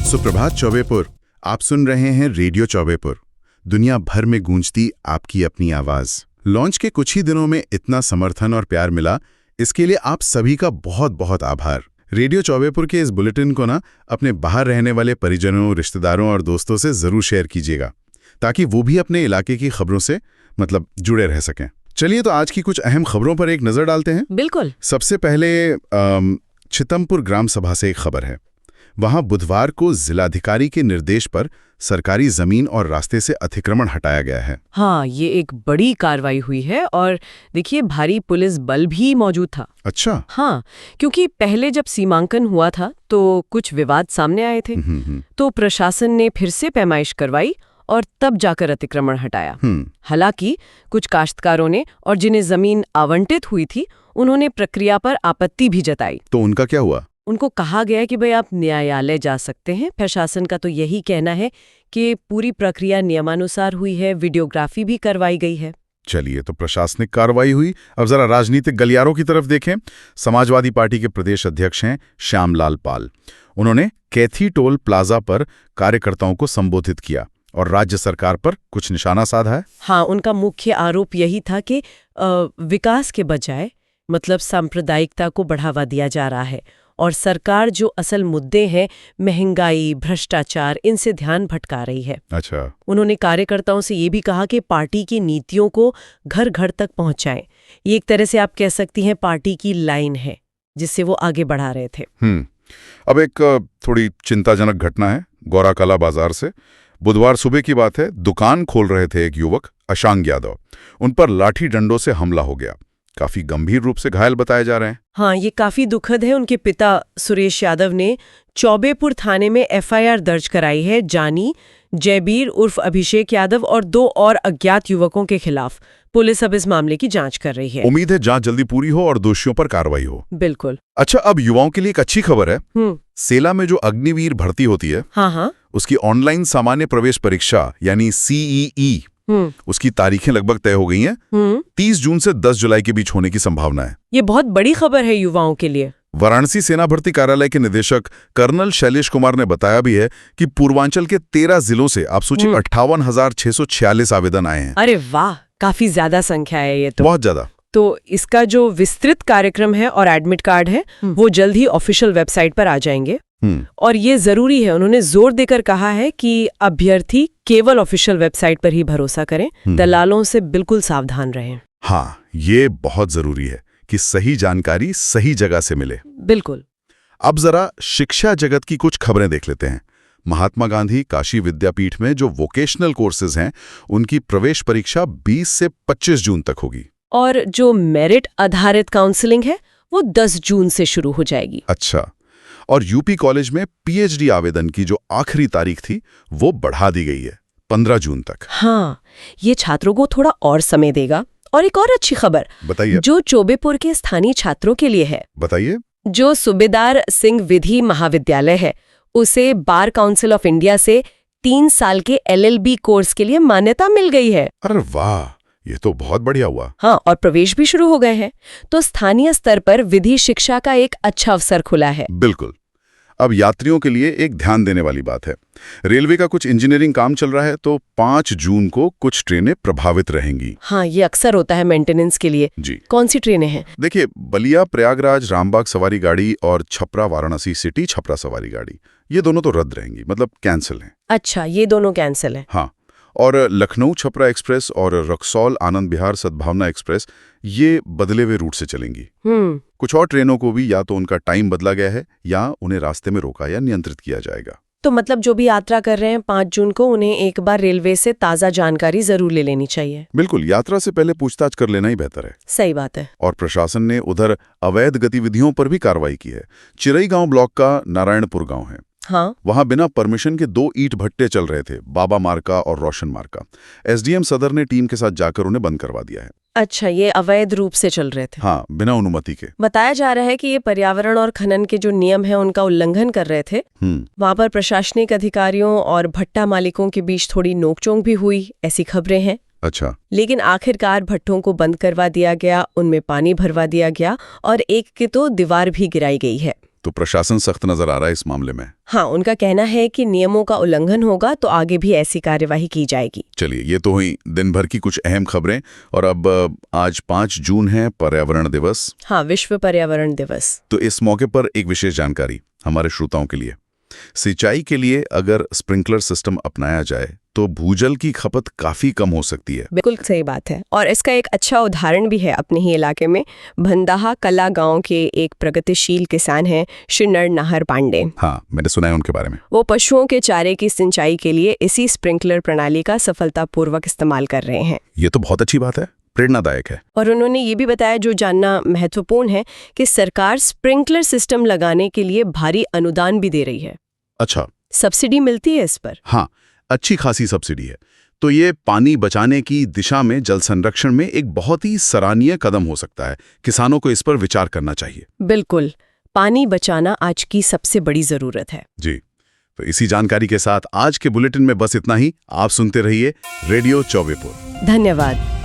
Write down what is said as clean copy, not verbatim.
सुप्रभात चौबेपुर। आप सुन रहे हैं रेडियो चौबेपुर, दुनिया भर में गूंजती आपकी अपनी आवाज। लॉन्च के कुछ ही दिनों में इतना समर्थन और प्यार मिला, इसके लिए आप सभी का बहुत बहुत आभार। रेडियो चौबेपुर के इस बुलेटिन को अपने बाहर रहने वाले परिजनों, रिश्तेदारों और दोस्तों से जरूर शेयर कीजिएगा, ताकि वो भी अपने इलाके की खबरों से जुड़े रह सकें। चलिए तो आज की कुछ अहम खबरों पर एक नजर डालते हैं। बिल्कुल। सबसे पहले छितमपुर ग्राम सभा से एक खबर है। वहां बुधवार को जिलाधिकारी के निर्देश पर सरकारी जमीन और रास्ते से अतिक्रमण हटाया गया है। हाँ, ये एक बड़ी कार्रवाई हुई है और देखिए भारी पुलिस बल भी मौजूद था। अच्छा। हाँ, क्योंकि पहले जब सीमांकन हुआ था तो कुछ विवाद सामने आए थे, तो प्रशासन ने फिर से पैमाइश करवाई और तब जाकर अतिक्रमण हटाया। हालांकि कुछ काश्तकारों ने और जिन्हें जमीन आवंटित हुई थी, उन्होंने प्रक्रिया पर आपत्ति भी जताई। तो उनका क्या हुआ? उनको कहा गया कि भाई आप न्यायालय जा सकते हैं। प्रशासन का तो यही कहना है कि पूरी प्रक्रिया नियमानुसार हुई है, वीडियोग्राफी भी करवाई गई है। चलिए, तो प्रशासनिक कार्रवाई हुई। अब जरा राजनीतिक गलियारों की तरफ देखें। समाजवादी पार्टी के प्रदेश अध्यक्ष हैं श्यामलाल पाल। उन्होंने कैथी टोल प्लाजा पर कार्यकर्ताओं को संबोधित किया और राज्य सरकार पर कुछ निशाना साधा है। हाँ, उनका मुख्य आरोप यही था कि विकास के बजाय सांप्रदायिकता को बढ़ावा दिया जा रहा है और सरकार जो असल मुद्दे हैं, महंगाई, भ्रष्टाचार, इनसे ध्यान भटका रही है। अच्छा। उन्होंने कार्यकर्ताओं से ये भी कहा कि पार्टी की नीतियों को घर घर तक पहुंचाएं। ये एक तरह से आप कह सकती हैं पार्टी की लाइन है जिससे वो आगे बढ़ा रहे थे। अब एक थोड़ी चिंताजनक घटना है गौरा कला बाजार से। बुधवार सुबह की बात है। दुकान खोल रहे थे एक युवक अशांग यादव। उन पर लाठी डंडों से हमला हो गया। काफी गंभीर रूप से घायल बताए जा रहे हैं। हाँ, ये काफी दुखद है। उनके पिता सुरेश यादव ने चौबेपुर थाने में एफआईआर दर्ज कराई है। जानी, जयबीर उर्फ अभिषेक यादव और 2 और अज्ञात युवकों के खिलाफ पुलिस अब इस मामले की जांच कर रही है। उम्मीद है जांच जल्दी पूरी हो और दोषियों पर कार्रवाई हो। बिल्कुल। अच्छा, अब युवाओं के लिए एक अच्छी खबर है। सेला में जो अग्निवीर भर्ती होती है, हाँ, उसकी ऑनलाइन सामान्य प्रवेश परीक्षा यानी सीईई, उसकी तारीखें लगभग तय हो गई हैं। 30 जून से 10 जुलाई के बीच होने की संभावना है। ये बहुत बड़ी खबर है युवाओं के लिए। वाराणसी सेना भर्ती कार्यालय के निदेशक कर्नल शैलेश कुमार ने बताया भी है कि पूर्वांचल के 13 जिलों से आप सोचिए 58,646 आवेदन आए हैं। अरे वाह, काफी ज्यादा संख्या है ये तो। बहुत ज्यादा। तो इसका जो विस्तृत कार्यक्रम है और एडमिट कार्ड है वो जल्द ही ऑफिशियल वेबसाइट पर आ जाएंगे। और ये जरूरी है, उन्होंने जोर देकर कहा है कि अभ्यर्थी केवल ऑफिशियल वेबसाइट पर ही भरोसा करें, दलालों से बिल्कुल सावधान रहें। हाँ, ये बहुत जरूरी है कि सही जानकारी सही जगह से मिले। बिल्कुल। अब जरा शिक्षा जगत की कुछ खबरें देख लेते हैं। महात्मा गांधी काशी विद्यापीठ में जो वोकेशनल कोर्सेज हैं, उनकी प्रवेश परीक्षा 20 से 25 जून तक होगी। और जो मेरिट आधारित काउंसलिंग है वो 10 जून से शुरू हो जाएगी। अच्छा। और यूपी कॉलेज में पीएचडी आवेदन की जो आखिरी तारीख थी वो बढ़ा दी गई है 15 जून तक। हाँ, ये छात्रों को थोड़ा और समय देगा। और एक और अच्छी खबर बताइए, जो चौबेपुर के स्थानीय छात्रों के लिए है। बताइए। जो सूबेदार सिंह विधि महाविद्यालय है, उसे बार काउंसिल ऑफ इंडिया से 3 साल के LLB कोर्स के लिए मान्यता मिल गई है। अरे वाह, ये तो बहुत बढ़िया हुआ। हाँ, और प्रवेश भी शुरू हो गए हैं। तो स्थानीय स्तर पर विधि शिक्षा का एक अच्छा अवसर खुला है। बिल्कुल। अब यात्रियों के लिए एक ध्यान देने वाली बात है। रेलवे का कुछ इंजीनियरिंग काम चल रहा है, तो 5 जून को कुछ ट्रेनें प्रभावित रहेंगी। हाँ, ये अक्सर होता है मेंटेनेंस के लिए। जी। कौन सी ट्रेनें हैं? देखिए, बलिया प्रयागराज रामबाग सवारी गाड़ी और छपरा वाराणसी सिटी छपरा सवारी गाड़ी, ये दोनों तो रद्द रहेंगी, कैंसिल हैं। अच्छा, ये दोनों कैंसिल हैं। हाँ, और लखनऊ छपरा एक्सप्रेस और रक्सौल आनंद विहार सद्भावना एक्सप्रेस ये बदले हुए रूट से चलेंगी। कुछ और ट्रेनों को भी या तो उनका टाइम बदला गया है या उन्हें रास्ते में रोका या नियंत्रित किया जाएगा। तो जो भी यात्रा कर रहे हैं 5 जून को, उन्हें एक बार रेलवे से ताज़ा जानकारी जरूर ले लेनी चाहिए। बिल्कुल, यात्रा से पहले पूछताछ कर लेना ही बेहतर है। सही बात है। और प्रशासन ने उधर अवैध गतिविधियों पर भी कार्रवाई की है। चिरई गांव ब्लॉक का नारायणपुर गांव है। हाँ, वहां बिना परमिशन के 2 ईंट भट्टे चल रहे थे, बाबा मार्का और रोशन मार्का। एसडीएम सदर ने टीम के साथ जाकर उन्हें बंद करवा दिया है। अच्छा, ये अवैध रूप से चल रहे थे? हाँ, बिना अनुमति के। बताया जा रहा है कि ये पर्यावरण और खनन के जो नियम हैं उनका उल्लंघन कर रहे थे। वहां पर प्रशासनिक अधिकारियों और भट्टा मालिकों के बीच थोड़ी नोकझोंक भी हुई, ऐसी खबरें हैं। अच्छा। लेकिन आखिरकार भट्ठों को बंद करवा दिया गया, उनमें पानी भरवा दिया गया और एक की तो दीवार भी गिराई गई है। तो प्रशासन सख्त नजर आ रहा है इस मामले में। हाँ, उनका कहना है कि नियमों का उल्लंघन होगा तो आगे भी ऐसी कार्यवाही की जाएगी। चलिए, ये तो हुई दिन भर की कुछ अहम खबरें। और अब आज 5 जून है, पर्यावरण दिवस। हाँ, विश्व पर्यावरण दिवस। तो इस मौके पर एक विशेष जानकारी हमारे श्रोताओं के लिए। सिंचाई के लिए अगर स्प्रिंकलर सिस्टम अपनाया जाए तो भूजल की खपत काफी कम हो सकती है। बिल्कुल सही बात है। और इसका एक अच्छा उदाहरण भी है अपने ही इलाके में। भंदाहा कला गांव के एक प्रगतिशील किसान हैं श्री नरनाहर पांडे। हाँ, मैंने सुना है उनके बारे में। वो पशुओं के चारे की सिंचाई के लिए इसी स्प्रिंकलर प्रणाली का सफलतापूर्वक इस्तेमाल कर रहे हैं। ये तो बहुत अच्छी बात है, प्रेरणादायक है। और उन्होंने ये भी बताया, जो जानना महत्वपूर्ण है, कि सरकार स्प्रिंकलर सिस्टम लगाने के लिए भारी अनुदान भी दे रही है। अच्छा, सब्सिडी मिलती है इस पर। हाँ, अच्छी खासी सब्सिडी है। तो ये पानी बचाने की दिशा में जल संरक्षण में एक बहुत ही सराहनीय कदम हो सकता है। किसानों को इस पर विचार करना चाहिए। बिल्कुल, पानी बचाना आज की सबसे बड़ी जरूरत है। जी, तो इसी जानकारी के साथ आज के बुलेटिन में बस इतना ही। आप सुनते रहिए रेडियो चौबेपुर। धन्यवाद।